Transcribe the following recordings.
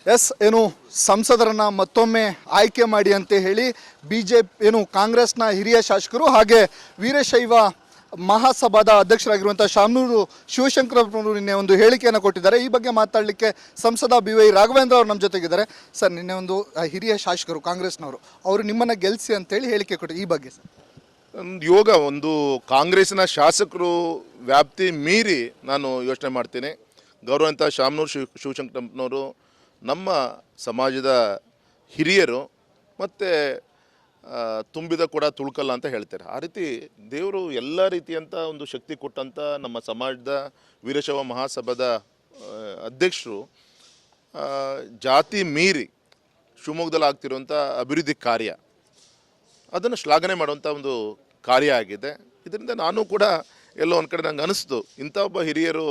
S ಏನು ಸಂಸದರನ್ನ ಮತ್ತೊಮ್ಮೆ ಆಯ್ಕೆ ಮಾಡಿ ಅಂತ ಹೇಳಿ ಬಿಜೆಪಿ ಏನು ಕಾಂಗ್ರೆಸ್ನ ಹಿರಿಯ ಶಾಸಕರು ಹಾಗೆ ವೀರಶೈವ ಮಹಾಸಭಾದ ಅಧ್ಯಕ್ಷರಾಗಿರುವಂಥ ಶಾಮನೂರು ಶಿವಶಂಕರಪ್ಪನವರು ನಿನ್ನೆ ಒಂದು ಹೇಳಿಕೆಯನ್ನು ಕೊಟ್ಟಿದ್ದಾರೆ. ಈ ಬಗ್ಗೆ ಮಾತಾಡಲಿಕ್ಕೆ ಸಂಸದ BY ರಾಘವೇಂದ್ರ ಅವರು ನಮ್ಮ ಜೊತೆಗಿದ್ದಾರೆ. ಸರ್, ನಿನ್ನೆ ಒಂದು ಹಿರಿಯ ಶಾಸಕರು ಕಾಂಗ್ರೆಸ್ನವರು ಅವರು ನಿಮ್ಮನ್ನು ಗೆಲ್ಲಿಸಿ ಅಂತೇಳಿ ಹೇಳಿಕೆ ಕೊಟ್ಟು ಈ ಬಗ್ಗೆ ಸರ್ ಯೋಗ ಒಂದು ಕಾಂಗ್ರೆಸ್ಸಿನ ಶಾಸಕರು ವ್ಯಾಪ್ತಿ ಮೀರಿ ನಾನು ಯೋಚನೆ ಮಾಡ್ತೀನಿ. ಗೌರವಂತ ಶಾಮನೂರು ಶಿವಶಂಕರಪ್ಪನವರು ನಮ್ಮ ಸಮಾಜದ ಹಿರಿಯರು ಮತ್ತು ತುಂಬಿದ ಕೂಡ ತುಳ್ಕಲ್ಲ ಅಂತ ಹೇಳ್ತಾರೆ. ಆ ರೀತಿ ದೇವರು ಎಲ್ಲ ರೀತಿಯಂಥ ಒಂದು ಶಕ್ತಿ ಕೊಟ್ಟಂಥ ನಮ್ಮ ಸಮಾಜದ ವೀರಶೈವ ಮಹಾಸಭಾದ ಅಧ್ಯಕ್ಷರು ಜಾತಿ ಮೀರಿ ಶಿವಮೊಗ್ಗದಲ್ಲಿ ಆಗ್ತಿರುವಂಥ ಅಭಿವೃದ್ಧಿ ಕಾರ್ಯ ಅದನ್ನು ಶ್ಲಾಘನೆ ಮಾಡುವಂಥ ಒಂದು ಕಾರ್ಯ ಆಗಿದೆ. ಇದರಿಂದ ನಾನು ಕೂಡ ಎಲ್ಲೋ ಒಂದು ಕಡೆ ನಂಗೆ ಅನಿಸ್ತು, ಇಂಥ ಒಬ್ಬ ಹಿರಿಯರು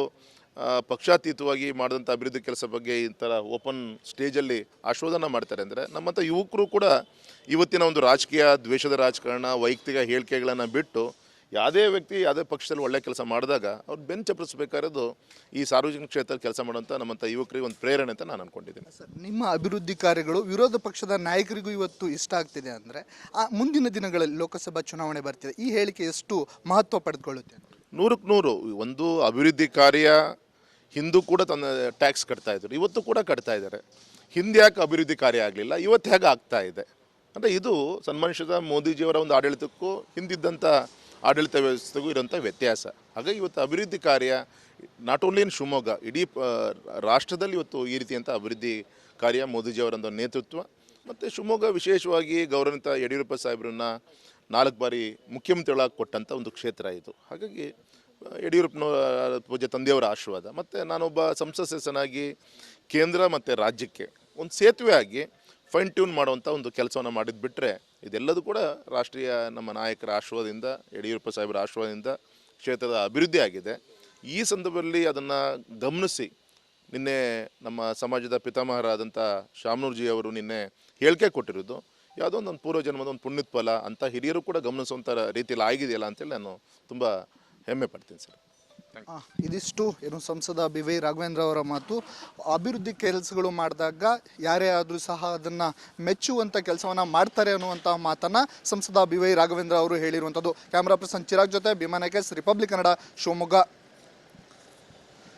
ಪಕ್ಷಾತೀತವಾಗಿ ಮಾಡಿದಂಥ ಅಭಿವೃದ್ಧಿ ಕೆಲಸ ಬಗ್ಗೆ ಈ ಥರ ಓಪನ್ ಸ್ಟೇಜಲ್ಲಿ ಆಶೋಧನ ಮಾಡ್ತಾರೆ ಅಂದರೆ ನಮ್ಮಂಥ ಯುವಕರು ಕೂಡ ಇವತ್ತಿನ ಒಂದು ರಾಜಕೀಯ ದ್ವೇಷದ ರಾಜಕಾರಣ ವೈಯಕ್ತಿಕ ಹೇಳಿಕೆಗಳನ್ನು ಬಿಟ್ಟು ಯಾವುದೇ ವ್ಯಕ್ತಿ ಯಾವುದೇ ಪಕ್ಷದಲ್ಲಿ ಒಳ್ಳೆ ಕೆಲಸ ಮಾಡಿದಾಗ ಅವ್ರು ಬೆನ್ನು ಚಪ್ಪರಿಸಬೇಕಾಗಿರೋದು ಈ ಸಾರ್ವಜನಿಕ ಕ್ಷೇತ್ರದಲ್ಲಿ ಕೆಲಸ ಮಾಡುವಂಥ ನಮ್ಮಂಥ ಯುವಕರಿಗೆ ಒಂದು ಪ್ರೇರಣೆ ಅಂತ ನಾನು ಅಂದ್ಕೊಂಡಿದ್ದೀನಿ. ಸರ್, ನಿಮ್ಮ ಅಭಿವೃದ್ಧಿ ಕಾರ್ಯಗಳು ವಿರೋಧ ಪಕ್ಷದ ನಾಯಕರಿಗೂ ಇವತ್ತು ಇಷ್ಟ ಆಗ್ತಿದೆ ಅಂದರೆ ಮುಂದಿನ ದಿನಗಳಲ್ಲಿ ಲೋಕಸಭಾ ಚುನಾವಣೆ ಬರ್ತಿದೆ, ಈ ಹೇಳಿಕೆ ಎಷ್ಟು ಮಹತ್ವ ಪಡೆದುಕೊಳ್ಳುತ್ತೆ? 100ಕ್ಕೆ 100. ಒಂದು ಅಭಿವೃದ್ಧಿ ಕಾರ್ಯ ಹಿಂದೂ ಕೂಡ ತನ್ನ ಟ್ಯಾಕ್ಸ್ ಕಟ್ತಾ ಇದ್ರು, ಇವತ್ತು ಕೂಡ ಕಟ್ತಾ ಇದ್ದಾರೆ. ಹಿಂದೆ ಯಾಕೆ ಅಭಿವೃದ್ಧಿ ಕಾರ್ಯ ಆಗಲಿಲ್ಲ, ಇವತ್ತು ಹೇಗೆ ಆಗ್ತಾ ಇದೆ ಅಂದರೆ ಇದು ಸನ್ಮಾನಿಸಿದ ಮೋದಿಜಿಯವರ ಒಂದು ಆಡಳಿತಕ್ಕೂ ಹಿಂದಿದ್ದಂಥ ಆಡಳಿತ ವ್ಯವಸ್ಥೆಗೂ ಇರೋಂಥ ವ್ಯತ್ಯಾಸ. ಹಾಗಾಗಿ ಇವತ್ತು ಅಭಿವೃದ್ಧಿ ಕಾರ್ಯ ನಾಟ್ ಓನ್ಲಿ ಇನ್ ಶಿವಮೊಗ್ಗ, ಇಡೀ ರಾಷ್ಟ್ರದಲ್ಲಿ ಇವತ್ತು ಈ ರೀತಿಯಂಥ ಅಭಿವೃದ್ಧಿ ಕಾರ್ಯ ಮೋದಿಜಿಯವರೊಂದು ನೇತೃತ್ವ ಮತ್ತು ಶಿವಮೊಗ್ಗ ವಿಶೇಷವಾಗಿ ಗೌರವಿತ ಯಡಿಯೂರಪ್ಪ ಸಾಹೇಬ್ರನ್ನ 4 ಬಾರಿ ಮುಖ್ಯಮಂತ್ರಿಗಳಾಗಿ ಕೊಟ್ಟಂಥ ಒಂದು ಕ್ಷೇತ್ರ ಇದು. ಹಾಗಾಗಿ ಯಡಿಯೂರಪ್ಪನವರ ಪೂಜೆ ತಂದೆಯವರ ಆಶೀರ್ವಾದ ಮತ್ತು ನಾನೊಬ್ಬ ಸಂಸತ್ ಸದಸ್ಯನಾಗಿ ಕೇಂದ್ರ ಮತ್ತು ರಾಜ್ಯಕ್ಕೆ ಒಂದು ಸೇತುವೆ ಆಗಿ ಫೈನ್ ಟ್ಯೂನ್ ಮಾಡುವಂಥ ಒಂದು ಕೆಲಸವನ್ನು ಮಾಡಿದ್ದು ಬಿಟ್ಟರೆ ಇದೆಲ್ಲದೂ ಕೂಡ ರಾಷ್ಟ್ರೀಯ ನಮ್ಮ ನಾಯಕರ ಆಶೀರ್ವಾದದಿಂದ ಯಡಿಯೂರಪ್ಪ ಸಾಹೇಬರ ಆಶೀರ್ವಾದದಿಂದ ಕ್ಷೇತ್ರದ ಅಭಿವೃದ್ಧಿ ಆಗಿದೆ. ಈ ಸಂದರ್ಭದಲ್ಲಿ ಅದನ್ನು ಗಮನಿಸಿ ನಿನ್ನೆ ನಮ್ಮ ಸಮಾಜದ ಪಿತಾಮಹರಾದಂಥ ಶಾಮನೂರ್ಜಿ ಅವರು ನಿನ್ನೆ ಹೇಳಿಕೆ ಕೊಟ್ಟಿರೋದು ಯಾವುದೋ ಒಂದು ಪೂರ್ವಜನ್ಮದ ಒಂದು ಪುಣ್ಯದ ಫಲ ಅಂತ ಹಿರಿಯರು ಕೂಡ ಗಮನಿಸುವಂಥ ರೀತಿಯಲ್ಲಿ ಆಗಿದೆಯಲ್ಲ ಅಂತೇಳಿ ನಾನು ತುಂಬ ಹೆಮ್ಮೆ ಪಡ್ತೀನಿ ಸರ್. ಇದಿಷ್ಟು ಏನು ಸಂಸದ BY ರಾಘವೇಂದ್ರ ಅವರ ಮಾತು. ಅಭಿವೃದ್ಧಿ ಕೆಲಸಗಳು ಮಾಡಿದಾಗ ಯಾರೇ ಆದರೂ ಸಹ ಅದನ್ನು ಮೆಚ್ಚುವಂಥ ಕೆಲಸವನ್ನು ಮಾಡ್ತಾರೆ ಅನ್ನುವಂಥ ಮಾತನ್ನು ಸಂಸದ BY ರಾಘವೇಂದ್ರ ಅವರು ಹೇಳಿರುವಂಥದ್ದು. ಕ್ಯಾಮ್ರಾ ಪರ್ಸನ್ ಚಿರಾಗ್ ಜೊತೆ ಭೀಮಾ ನಾಯಕ್, ರಿಪಬ್ಲಿಕ್ ಕನ್ನಡ, ಶಿವಮೊಗ್ಗ.